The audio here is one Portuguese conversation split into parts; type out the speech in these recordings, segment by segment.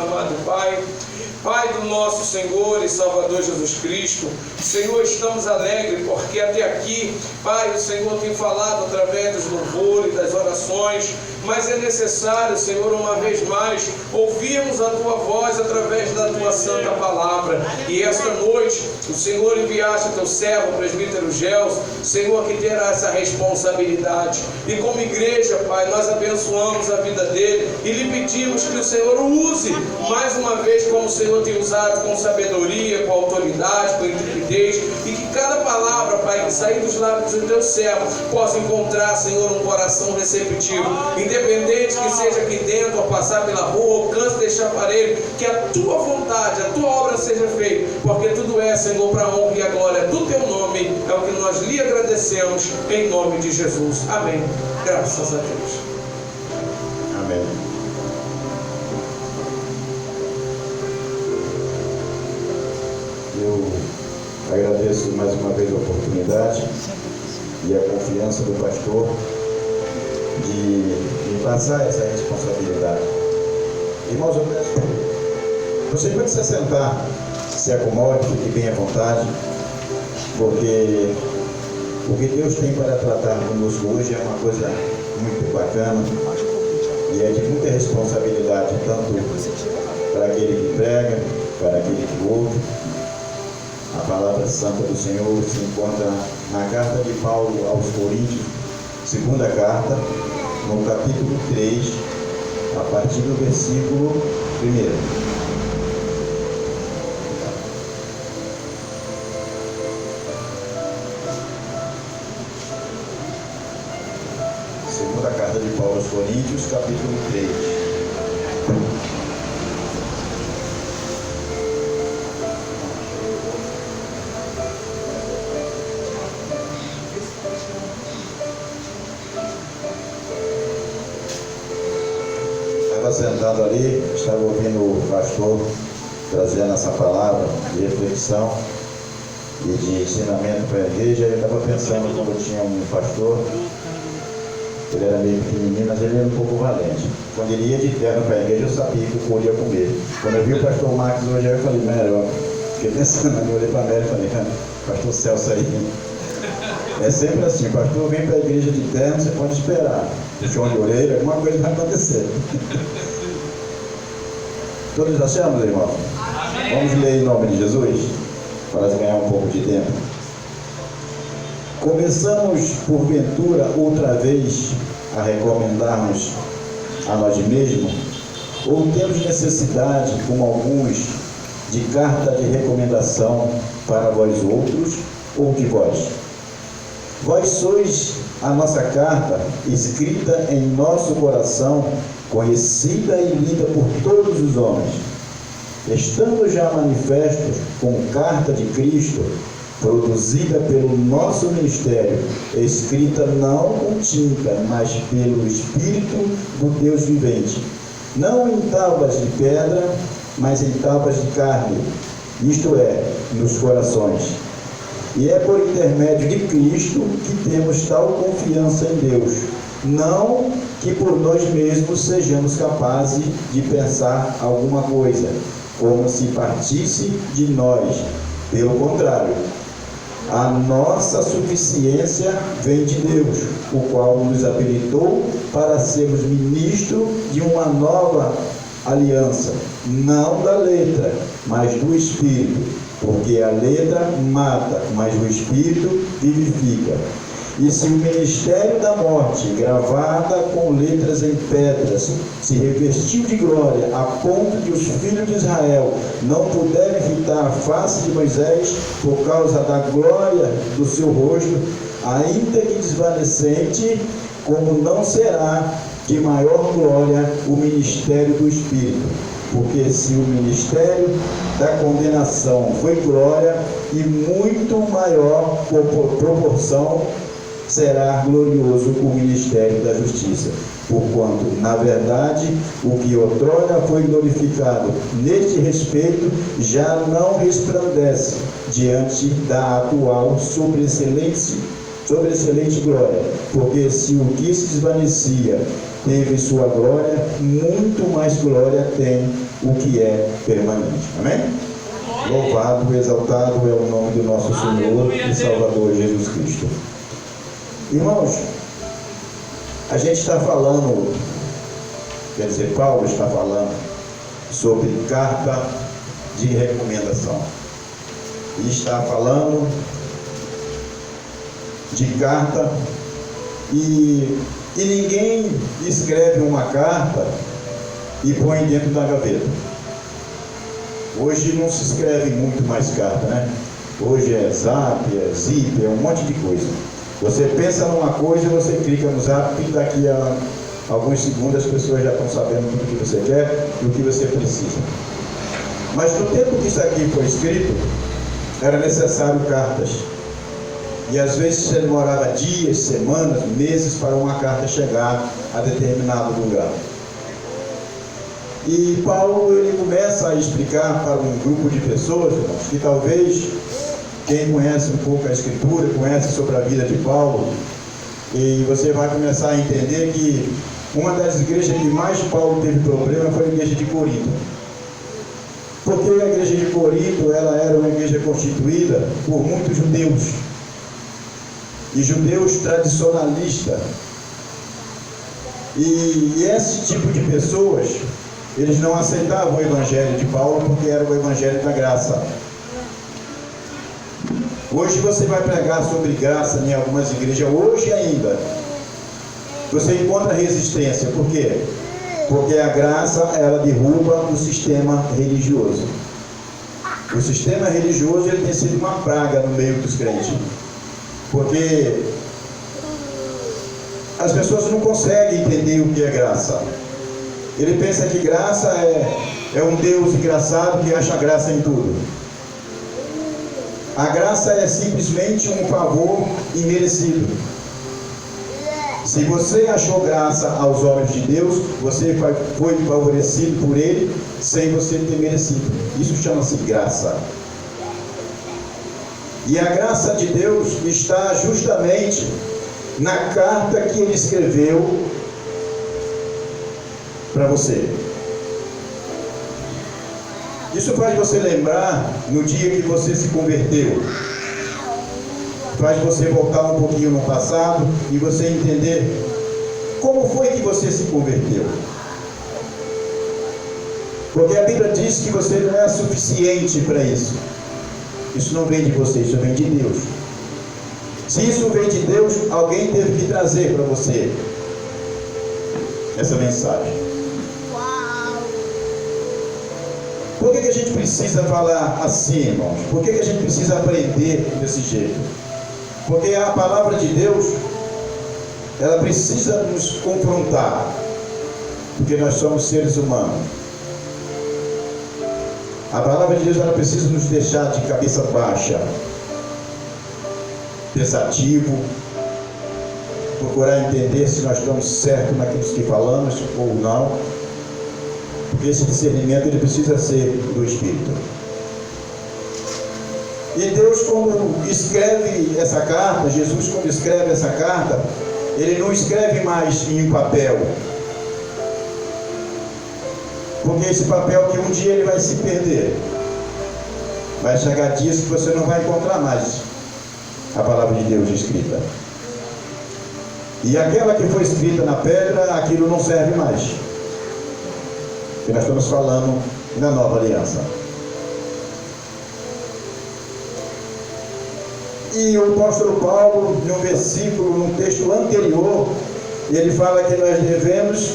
amado Pai. Pai do nosso Senhor e Salvador Jesus Cristo, Senhor, estamos alegres porque até aqui, Pai, o Senhor tem falado através dos louvores, das orações, mas é necessário, Senhor, uma vez mais, ouvirmos a Tua voz através da Tua santa palavra. E esta noite, o Senhor enviaste Teu servo, o presbítero Gelson, Senhor, que terá essa responsabilidade. E como igreja, Pai, nós abençoamos a vida dele e lhe pedimos que o Senhor o use mais uma vez como o Senhor tem usado, com sabedoria, com autoridade, com intrepidez, e que cada palavra, Pai, que sair dos lábios do Teu servo possa encontrar, Senhor, um coração receptivo, independente que seja aqui dentro, ou passar pela rua, ou canse deste aparelho, que a Tua vontade, a Tua obra seja feita, porque tudo é, Senhor, para a honra e a glória do Teu nome, é o que nós lhe agradecemos, em nome de Jesus. Amém. Graças a Deus. Amém. Eu agradeço mais uma vez a oportunidade e a confiança do pastor de me passar essa responsabilidade. Irmãos, eu peço, você pode se sentar, se acomode, fique bem à vontade, porque o que Deus tem para tratar conosco hoje é uma coisa muito bacana e é de muita responsabilidade, tanto para aquele que prega, para aquele que ouve. A palavra santa do Senhor se encontra na carta de Paulo aos Coríntios, segunda carta, no capítulo 3, a partir do versículo 1. Segunda carta de Paulo aos Coríntios, capítulo 3. Sentado ali, estava ouvindo o pastor trazendo essa palavra de reflexão e de ensinamento para a igreja. Eu estava pensando quando eu tinha um pastor, ele era meio pequenininho, mas ele era um pouco valente. Quando ele ia de terno para a igreja, eu sabia que eu podia comer. Quando eu vi o pastor Marcos hoje, eu falei, eu fiquei pensando, eu olhei para a Mary e falei, pastor Celso aí. É sempre assim, o pastor vem para a igreja de terno, você pode esperar. Puxão de orelha, alguma coisa vai acontecer. Todos achamos, irmão? Amém. Vamos ler em nome de Jesus, para ganhar um pouco de tempo. Começamos, porventura, outra vez a recomendar-nos a nós mesmos, ou temos necessidade, como alguns, de carta de recomendação para vós outros, ou de vós? Vós sois a nossa carta, escrita em nosso coração, conhecida e lida por todos os homens, estando já manifestos como carta de Cristo, produzida pelo nosso ministério, escrita não com tinta, mas pelo Espírito do Deus vivente, não em tábuas de pedra, mas em tábuas de carne, isto é, nos corações. E é por intermédio de Cristo que temos tal confiança em Deus, não que por nós mesmos sejamos capazes de pensar alguma coisa, como se partisse de nós. Pelo contrário, a nossa suficiência vem de Deus, o qual nos habilitou para sermos ministros de uma nova aliança, não da letra, mas do Espírito. Porque a letra mata, mas o Espírito vivifica. E se o ministério da morte, gravada com letras em pedras, se revestiu de glória, a ponto de os filhos de Israel não puderem fitar a face de Moisés por causa da glória do seu rosto, ainda que desvanecente, como não será de maior glória o ministério do Espírito? Porque se o ministério da condenação foi glória, e muito maior proporção será glorioso o ministério da justiça. Porquanto, na verdade, o que outrora foi glorificado neste respeito já não resplandece diante da atual sobreexcelente glória. Porque se o que se desvanecia teve sua glória, muito mais glória tem o que é permanente. Amém? Louvado, exaltado é o nome do nosso Senhor e Salvador Jesus Cristo. Irmãos, a gente está falando, quer dizer, Paulo está falando sobre carta de recomendação. E está falando de carta e ninguém escreve uma carta e põe dentro da gaveta. Hoje não se escreve muito mais carta, né? Hoje é Zap, é Zip, é um monte de coisa. Você pensa numa coisa e você clica no Zap e daqui a alguns segundos as pessoas já estão sabendo tudo o que você quer e o que você precisa. Mas no tempo que isso aqui foi escrito, era necessário cartas. E às vezes você demorava dias, semanas, meses para uma carta chegar a determinado lugar. E Paulo, ele começa a explicar para um grupo de pessoas, irmãos, que talvez quem conhece um pouco a Escritura, conhece sobre a vida de Paulo, e você vai começar a entender que uma das igrejas que mais Paulo teve problema foi a igreja de Corinto. Porque a igreja de Corinto, ela era uma igreja constituída por muitos judeus, e judeus tradicionalistas. E esse tipo de pessoas, eles não aceitavam o evangelho de Paulo porque era o evangelho da graça. Hoje você vai pregar sobre graça em algumas igrejas, hoje ainda você encontra resistência. Por quê? Porque a graça, ela derruba o sistema religioso. O sistema religioso, ele tem sido uma praga no meio dos crentes, porque as pessoas não conseguem entender o que é graça. Ele pensa que graça é um Deus engraçado que acha graça em tudo. A graça é simplesmente um favor imerecido. Se você achou graça aos olhos de Deus, você foi favorecido por Ele sem você ter merecido. Isso chama-se graça. E a graça de Deus está justamente na carta que Ele escreveu para você. Isso faz você lembrar no dia que você se converteu. Faz você voltar um pouquinho no passado e você entender como foi que você se converteu. Porque a Bíblia diz que você não é suficiente para isso. Isso não vem de você, isso vem de Deus. Se isso vem de Deus, alguém teve que trazer para você essa mensagem. Por que a gente precisa falar assim, irmãos? Por que a gente precisa aprender desse jeito? Porque a palavra de Deus, ela precisa nos confrontar, porque nós somos seres humanos. A palavra de Deus, ela precisa nos deixar de cabeça baixa, pensativo, procurar entender se nós estamos certos naquilo que falamos ou não, porque esse discernimento, ele precisa ser do Espírito. E Deus, quando escreve essa carta, Jesus, quando escreve essa carta, Ele não escreve mais em um papel, porque esse papel que um dia ele vai se perder. Vai chegar dias que você não vai encontrar mais a palavra de Deus escrita. E aquela que foi escrita na pedra, aquilo não serve mais. Porque nós estamos falando da nova aliança. E o apóstolo Paulo, no versículo, no texto anterior, ele fala que nós devemos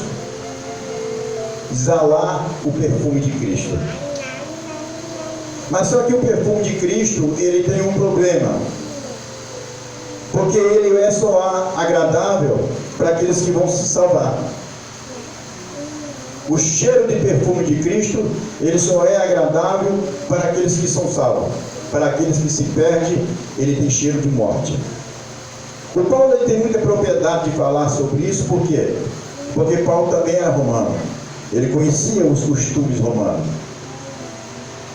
exalar o perfume de Cristo. Mas só que o perfume de Cristo, ele tem um problema, porque ele é só agradável para aqueles que vão se salvar. O cheiro de perfume de Cristo, ele só é agradável para aqueles que são salvos. Para aqueles que se perdem, ele tem cheiro de morte. O Paulo, ele tem muita propriedade de falar sobre isso. Por quê? Porque Paulo também era romano. Ele conhecia os costumes romanos.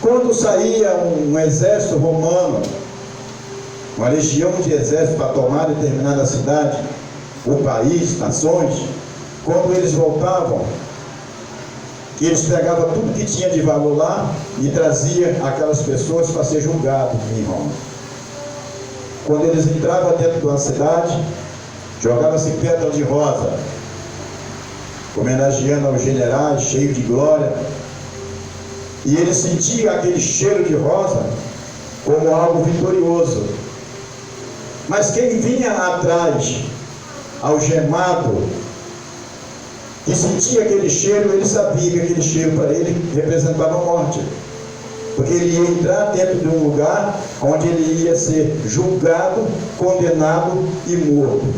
Quando saía um exército romano, uma legião de exército para tomar determinada cidade, ou país, nações, quando eles voltavam, eles pegavam tudo que tinha de valor lá e traziam aquelas pessoas para ser julgadas em Roma. Quando eles entravam dentro de uma cidade, jogava-se pétala de rosa, homenageando aos generais, cheios de glória, e eles sentiam aquele cheiro de rosa como algo vitorioso. Mas quem vinha atrás, algemado, que sentia aquele cheiro, ele sabia que aquele cheiro para ele representava a morte, porque ele ia entrar dentro de um lugar onde ele ia ser julgado, condenado e morto.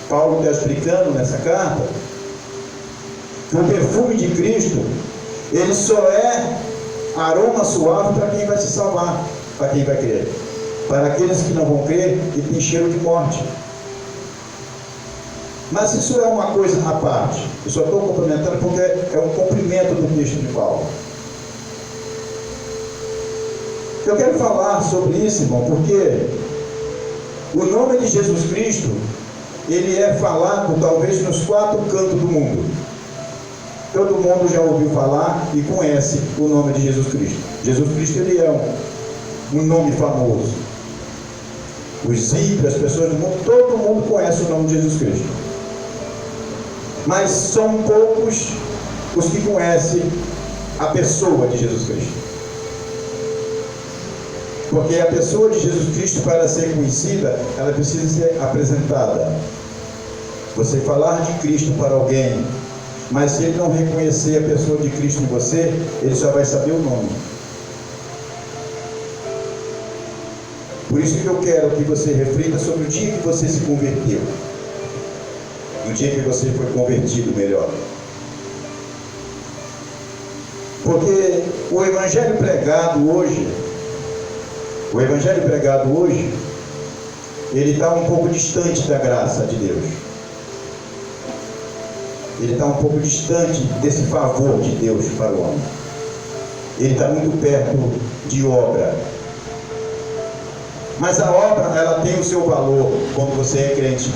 Paulo está explicando nessa carta que o perfume de Cristo, ele só é aroma suave para quem vai se salvar, para quem vai crer. Para aqueles que não vão crer, ele tem cheiro de morte. Mas isso é uma coisa à parte. Eu só estou complementando porque é um cumprimento do texto de Paulo. Eu quero falar sobre isso, irmão, porque o nome de Jesus Cristo, ele é falado talvez nos 4 cantos do mundo. Todo mundo já ouviu falar e conhece o nome de Jesus Cristo. Jesus Cristo, ele é um nome famoso. Os ímpios, as pessoas do mundo, todo mundo conhece o nome de Jesus Cristo. Mas são poucos os que conhecem a pessoa de Jesus Cristo. Porque a pessoa de Jesus Cristo, para ser conhecida, ela precisa ser apresentada. Você falar de Cristo para alguém, mas se ele não reconhecer a pessoa de Cristo em você, ele só vai saber o nome. Por isso que eu quero que você reflita sobre o dia que você se converteu. No dia que você foi convertido, melhor. Porque o evangelho pregado hoje, ele está um pouco distante da graça de Deus. Ele está um pouco distante desse favor de Deus para o homem. Ele está muito perto de obra. Mas a obra, ela tem o seu valor quando você é crente.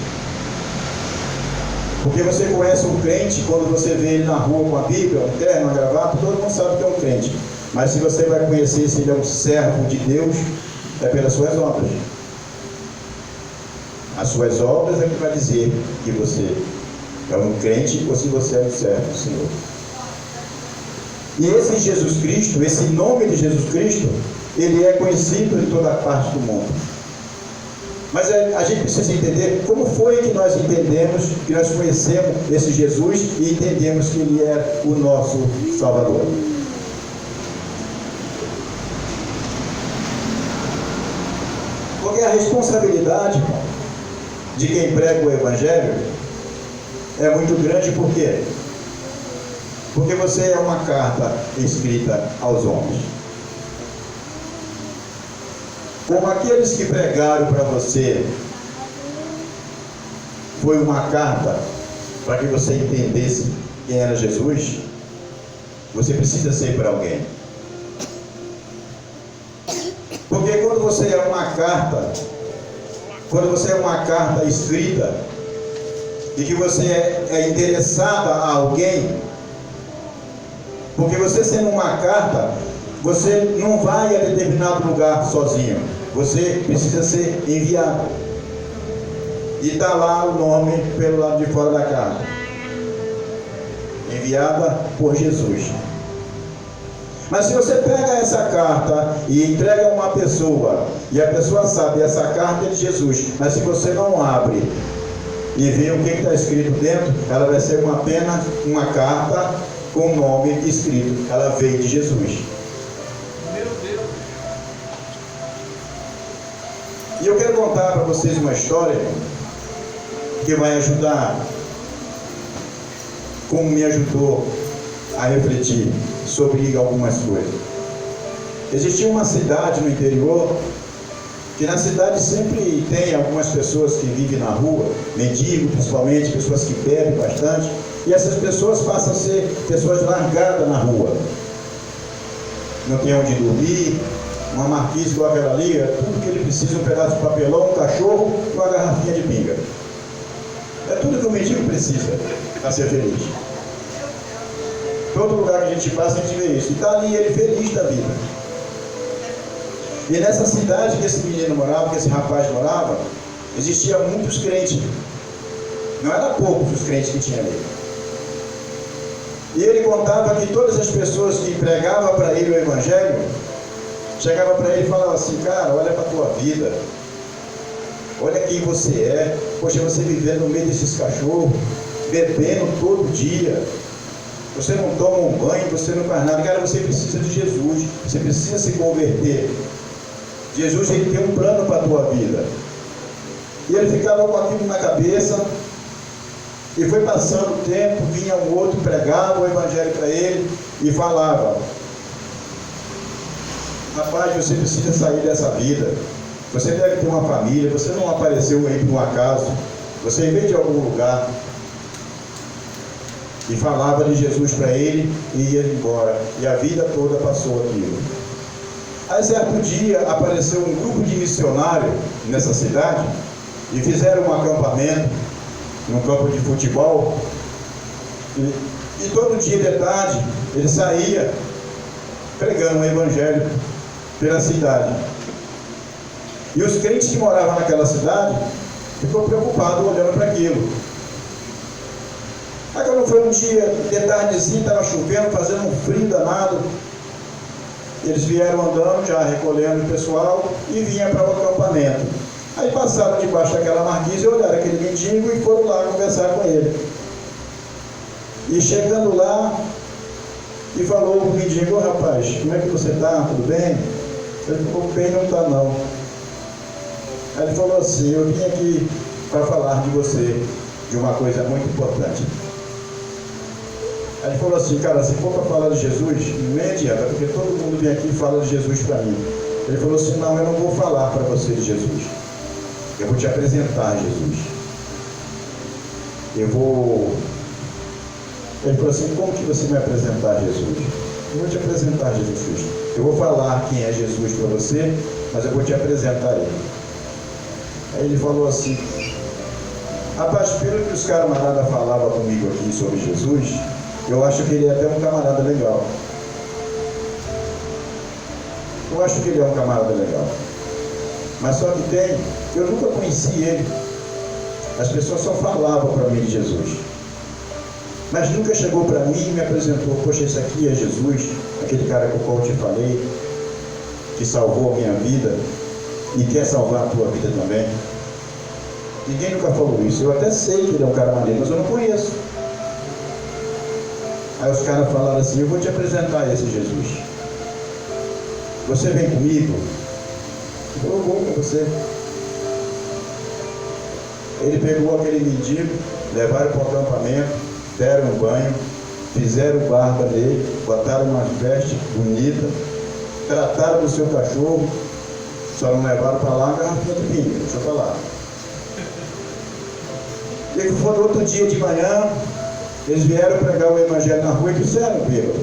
Porque você conhece um crente, quando você vê ele na rua com a Bíblia, um terno, uma gravata, todo mundo sabe que é um crente. Mas se você vai conhecer se ele é um servo de Deus, é pelas suas obras. As suas obras é que vai dizer que você é um crente ou se você é um servo do Senhor. E esse Jesus Cristo, esse nome de Jesus Cristo, ele é conhecido em toda parte do mundo. Mas a gente precisa entender como foi que nós entendemos, que nós conhecemos esse Jesus e entendemos que ele é o nosso Salvador. Porque a responsabilidade, irmão, de quem prega o Evangelho é muito grande. Por quê? Porque você é uma carta escrita aos homens. Como aqueles que pregaram para você foi uma carta para que você entendesse quem era Jesus, você precisa ser para alguém. Porque quando você é uma carta escrita e que você é interessada a alguém, porque você sendo uma carta, você não vai a determinado lugar sozinho. Você precisa ser enviado. E está lá o nome pelo lado de fora da carta. Enviada por Jesus. Mas se você pega essa carta e entrega a uma pessoa, e a pessoa sabe, essa carta é de Jesus, mas se você não abre e vê o que está escrito dentro, ela vai ser apenas uma carta com o nome escrito. Ela veio de Jesus. E eu quero contar para vocês uma história que vai ajudar, como me ajudou a refletir sobre algumas coisas. Existia uma cidade no interior, que na cidade sempre tem algumas pessoas que vivem na rua, mendigos principalmente, pessoas que bebem bastante, e essas pessoas passam a ser pessoas largadas na rua. Não tem onde dormir, uma marquise igual aquela ali, tudo que ele precisa, um pedaço de papelão, um cachorro e uma garrafinha de pinga. É tudo que o mendigo precisa. para ser feliz. Todo lugar que a gente passa, a gente vê isso. E está ali ele feliz da vida. E nessa cidade que esse menino morava, que esse rapaz morava, existiam muitos crentes. Não eram poucos os crentes que tinha ali. E ele contava que todas as pessoas que pregavam para ele o Evangelho, chegavam para ele e falavam assim: cara, olha para a tua vida. Olha quem você é. Poxa, você vivendo no meio desses cachorros, bebendo todo dia. Você não toma um banho, você não faz nada. Cara, você precisa de Jesus. Você precisa se converter. Jesus, ele tem um plano para a tua vida. E ele ficava com aquilo na cabeça. E foi passando o tempo, vinha um outro, pregava o Evangelho para ele e falava: rapaz, você precisa sair dessa vida. Você deve ter uma família, você não apareceu aí por um acaso. Você veio de algum lugar. E falava de Jesus para ele e ia embora. E a vida toda passou aquilo. Aí certo dia apareceu um grupo de missionários nessa cidade e fizeram um acampamento num campo de futebol. E todo dia de tarde ele saía pregando o Evangelho pela cidade. E os crentes que moravam naquela cidade ficou preocupados olhando para aquilo. Aí quando foi um dia de tardezinho, estava chovendo, fazendo um frio danado, eles vieram andando, já recolhendo o pessoal, e vinham para o acampamento. Aí passaram debaixo daquela marquise e olharam aquele mendigo e foram lá conversar com ele. E chegando lá, e falou o mendigo: ô rapaz, como é que você está? Tudo bem? Ele ficou: bem, não está não. Aí ele falou assim: eu vim aqui para falar de você, de uma coisa muito importante. Aí ele falou assim: cara, se for para falar de Jesus, nem adianta, porque todo mundo vem aqui e fala de Jesus para mim. Ele falou assim: não, eu não vou falar para você de Jesus. Eu vou te apresentar Jesus. Ele falou assim: como que você vai apresentar Jesus? Eu vou te apresentar Jesus Cristo. Eu vou falar quem é Jesus para você, mas eu vou te apresentar ele. Aí ele falou assim: rapaz, pelo que os camaradas falavam comigo aqui sobre Jesus, eu acho que ele é até um camarada legal. Eu acho que ele é um camarada legal. Mas só que tem, eu nunca conheci ele. As pessoas só falavam para mim de Jesus. Mas nunca chegou para mim e me apresentou: poxa, esse aqui é Jesus, aquele cara com o qual eu te falei, que salvou a minha vida e quer salvar a tua vida também. Ninguém nunca falou isso. Eu até sei que ele é um cara maneiro, mas eu não conheço. Aí os caras falaram assim: eu vou te apresentar esse Jesus. Você vem comigo? Eu vou com você. Ele pegou aquele mendigo, levaram para o acampamento, deram um banho, fizeram barba nele, botaram umas vestes bonitas, trataram do seu cachorro, só não levaram para lá uma garrafinha de vinho, deixa para lá. E foi no outro dia de manhã, eles vieram pregar o Evangelho na rua e fizeram bêbado.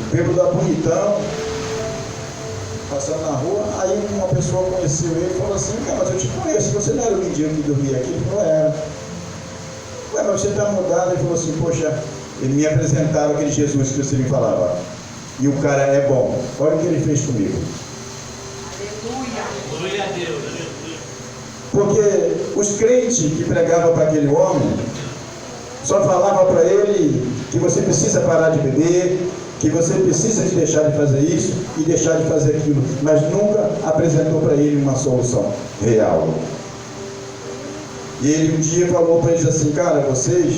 O bêbado da bonitão, passando na rua. Aí uma pessoa conheceu ele e falou assim: cara, mas eu te conheço, você não era o mendigo que dormia aqui? Ele falou: era. Ué, mas você está mudado? Ele falou assim: poxa, eles me apresentaram aquele Jesus que você me falava. E o cara é bom. Olha o que ele fez comigo. Aleluia. Glória a Deus. Porque os crentes que pregavam para aquele homem só falavam para ele que você precisa parar de beber, que você precisa de deixar de fazer isso e deixar de fazer aquilo, mas nunca apresentou para ele uma solução real. E ele um dia falou para eles assim: cara, vocês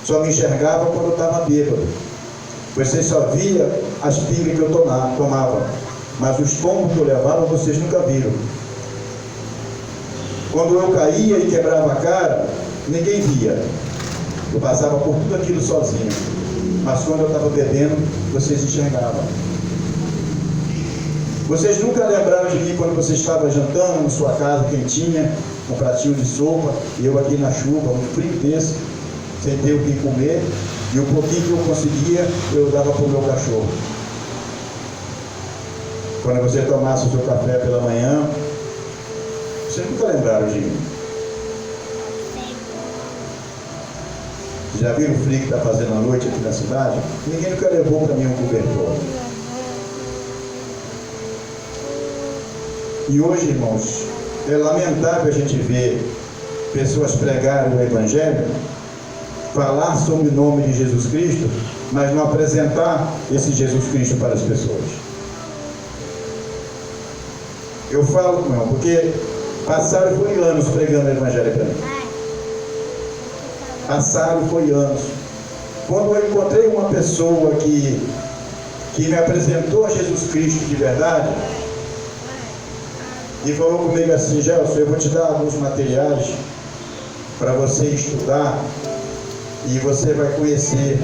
só me enxergavam quando eu estava bêbado, vocês só viam as pingas que eu tomava, mas os tombos que eu levava vocês nunca viram. Quando eu caía e quebrava a cara, ninguém via. Eu passava por tudo aquilo sozinho. Mas quando eu estava bebendo, vocês enxergavam. Vocês nunca lembraram de mim quando você estava jantando na sua casa, quentinha, um pratinho de sopa, e eu aqui na chuva, um frio desse, sem ter o que comer, e o pouquinho que eu conseguia, eu dava para o meu cachorro. Quando você tomasse o seu café pela manhã, vocês nunca lembraram de mim. Já viram o frio que está fazendo à noite aqui na cidade? Ninguém nunca levou para mim um cobertor. E hoje, irmãos, é lamentável a gente ver pessoas pregarem o Evangelho, falar sobre o nome de Jesus Cristo, mas não apresentar esse Jesus Cristo para as pessoas. Eu falo, irmão, porque passaram foi anos pregando o Evangelho para mim. Passaram foi anos. Quando eu encontrei uma pessoa que me apresentou a Jesus Cristo de verdade, e falou comigo assim: Gelson, eu vou te dar alguns materiais para você estudar, e você vai conhecer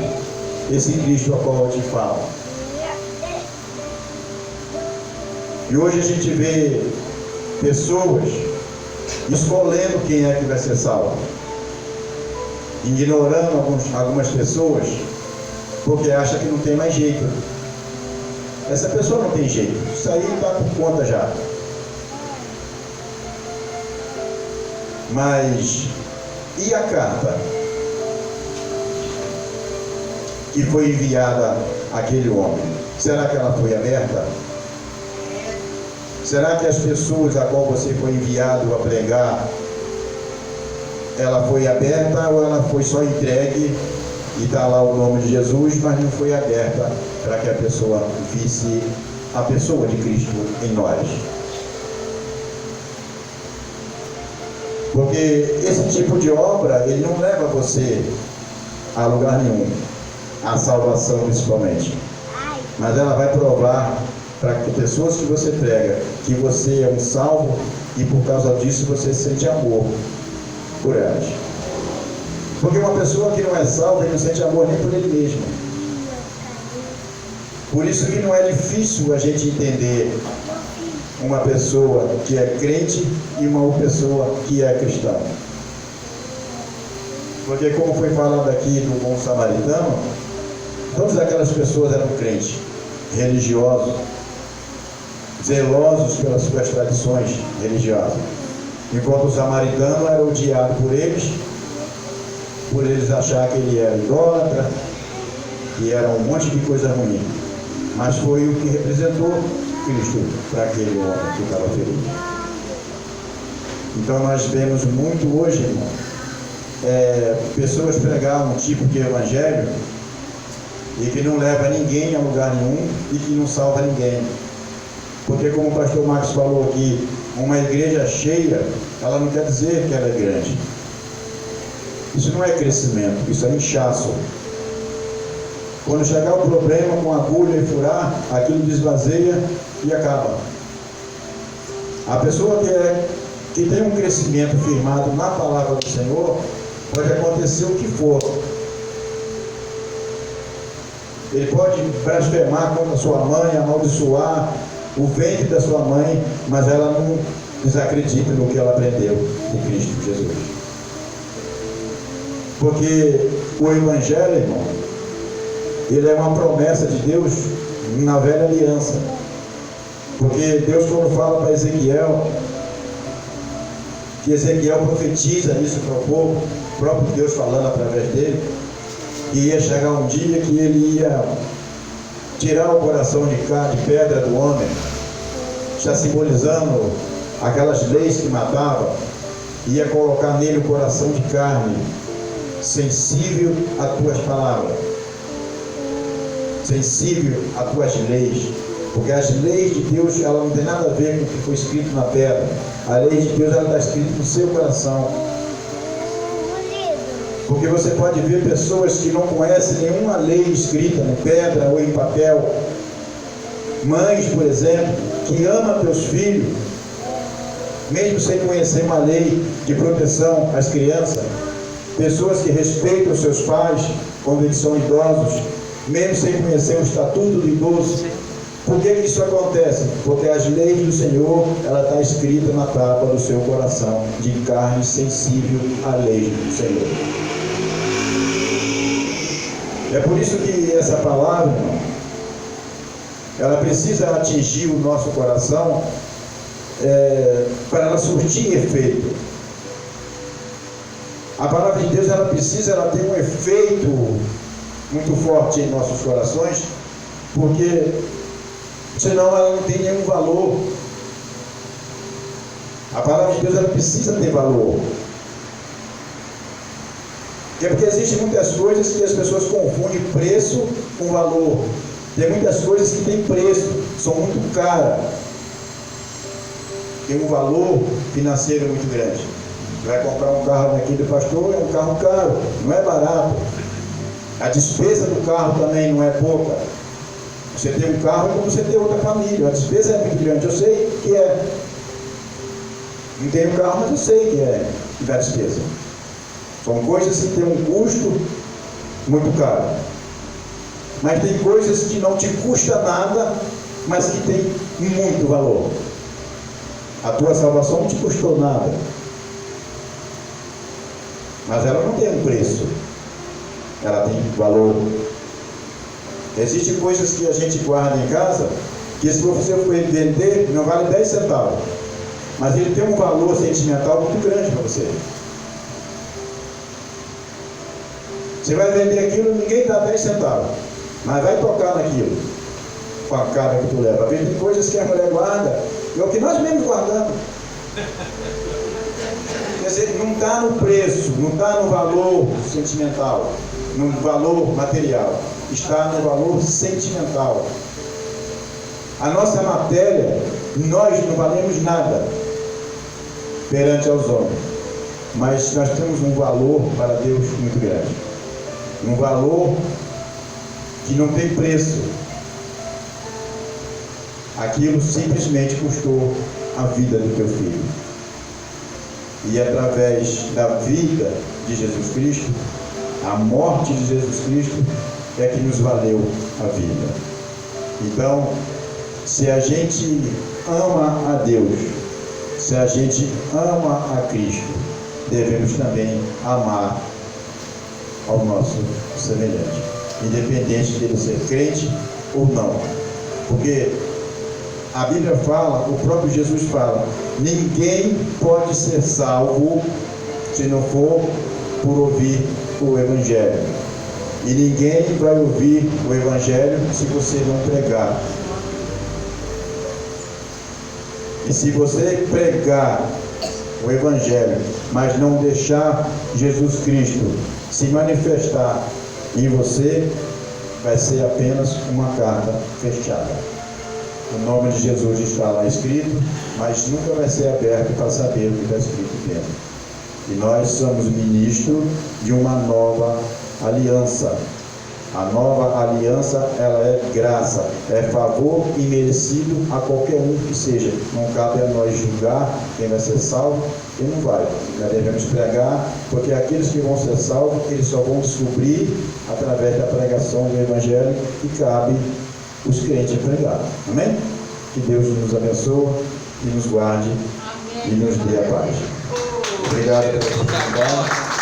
esse Cristo a qual eu te falo. E hoje a gente vê pessoas escolhendo quem é que vai ser salvo, ignorando algumas pessoas, porque acha que não tem mais jeito. Essa pessoa não tem jeito, isso aí está por conta já. Mas e a carta que foi enviada àquele homem? Será que ela foi aberta? Será que as pessoas a qual você foi enviado a pregar, ela foi aberta, ou ela foi só entregue e está lá o nome de Jesus, mas não foi aberta para que a pessoa visse a pessoa de Cristo em nós? Porque esse tipo de obra, ele não leva você a lugar nenhum, a salvação principalmente, mas ela vai provar para que pessoas que você prega que você é um salvo, e por causa disso você sente amor por elas. Porque uma pessoa que não é salva, ele não sente amor nem por ele mesmo. Por isso que não é difícil a gente entender uma pessoa que é crente e uma pessoa que é cristã. Porque, como foi falado aqui do bom samaritano, todas aquelas pessoas eram crentes, religiosos, zelosos pelas suas tradições religiosas, enquanto o samaritano era odiado por eles acharem que ele era idólatra, que era um monte de coisa ruim, mas foi o que representou Cristo para aquele homem que estava ferido. Então nós vemos muito hoje, irmão, pessoas pregar um tipo de evangelho e que não leva ninguém a lugar nenhum e que não salva ninguém. Porque, como o pastor Marcos falou aqui, uma igreja cheia, ela não quer dizer que ela é grande. Isso não é crescimento, isso é inchaço. Quando chegar o problema com agulha e furar, aquilo desvazeia e acaba. A pessoa que tem um crescimento firmado na palavra do Senhor, pode acontecer o que for. Ele pode blasfemar contra sua mãe, amaldiçoar o ventre da sua mãe, mas ela não desacredita no que ela aprendeu de Cristo Jesus. Porque o Evangelho, irmão, ele é uma promessa de Deus na velha aliança. Porque Deus, quando fala para Ezequiel, que Ezequiel profetiza isso para o povo, o próprio Deus falando através dele, que ia chegar um dia que ele ia tirar o coração de pedra do homem, está simbolizando aquelas leis que matavam, ia colocar nele o coração de carne, sensível às tuas palavras, sensível às tuas leis, porque as leis de Deus, ela não tem nada a ver com o que foi escrito na pedra. A lei de Deus, ela está escrita no seu coração. Porque você pode ver pessoas que não conhecem nenhuma lei escrita em pedra ou em papel. Mães, por exemplo, que amam teus filhos, mesmo sem conhecer uma lei de proteção às crianças. Pessoas que respeitam os seus pais quando eles são idosos, mesmo sem conhecer o estatuto do idoso. Por que isso acontece? Porque as leis do Senhor, ela está escrita na tábua do seu coração, de carne sensível à lei do Senhor. É por isso que essa palavra, irmão, ela precisa atingir o nosso coração para ela surtir efeito. A palavra de Deus, ela tem um efeito muito forte em nossos corações, porque senão ela não tem nenhum valor. A palavra de Deus, ela precisa ter valor. É porque existem muitas coisas que as pessoas confundem preço com valor. Tem muitas coisas que têm preço, são muito caras, tem um valor financeiro muito grande. Vai comprar um carro daqui do pastor, é um carro caro, não é barato. A despesa do carro também não é pouca. Você ter um carro é como você ter outra família, a despesa é muito grande, eu sei que é. Não tenho carro, mas eu sei que dá despesa. São coisas que têm um custo muito caro. Mas tem coisas que não te custa nada, mas que tem muito valor. A tua salvação não te custou nada, mas ela não tem um preço, ela tem valor. Existem coisas que a gente guarda em casa, que se você for vender, não vale 10 centavos, mas ele tem um valor sentimental muito grande para você. Você vai vender aquilo, ninguém dá 10 centavos, mas vai tocar naquilo, com a cara que tu leva. Tem coisas que a mulher guarda, é o que nós mesmos guardamos. Quer dizer, não está no preço, não está no valor sentimental, no valor material, está no valor sentimental. A nossa matéria, nós não valemos nada perante aos homens, mas nós temos um valor para Deus muito grande, um valor que não tem preço. Aquilo simplesmente custou a vida do teu filho. E através da vida de Jesus Cristo, a morte de Jesus Cristo é que nos valeu a vida. Então, se a gente ama a Deus, se a gente ama a Cristo, devemos também amar ao nosso semelhante, independente dele ser crente ou não. Porque a Bíblia fala, o próprio Jesus fala, ninguém pode ser salvo se não for por ouvir o Evangelho. E ninguém vai ouvir o Evangelho se você não pregar. E se você pregar o Evangelho, mas não deixar Jesus Cristo se manifestar em você, vai ser apenas uma carta fechada. O nome de Jesus está lá escrito, mas nunca vai ser aberto para saber o que está escrito dentro. E nós somos ministros de uma nova aliança. A nova aliança, ela é graça, é favor imerecido a qualquer um que seja. Não cabe a nós julgar quem vai ser salvo e não vai. Nós devemos pregar, porque aqueles que vão ser salvos, eles só vão descobrir através da pregação do Evangelho, e cabe os crentes pregar. Amém? Que Deus nos abençoe e nos guarde. Amém. E nos dê a paz. Obrigado pela oportunidade.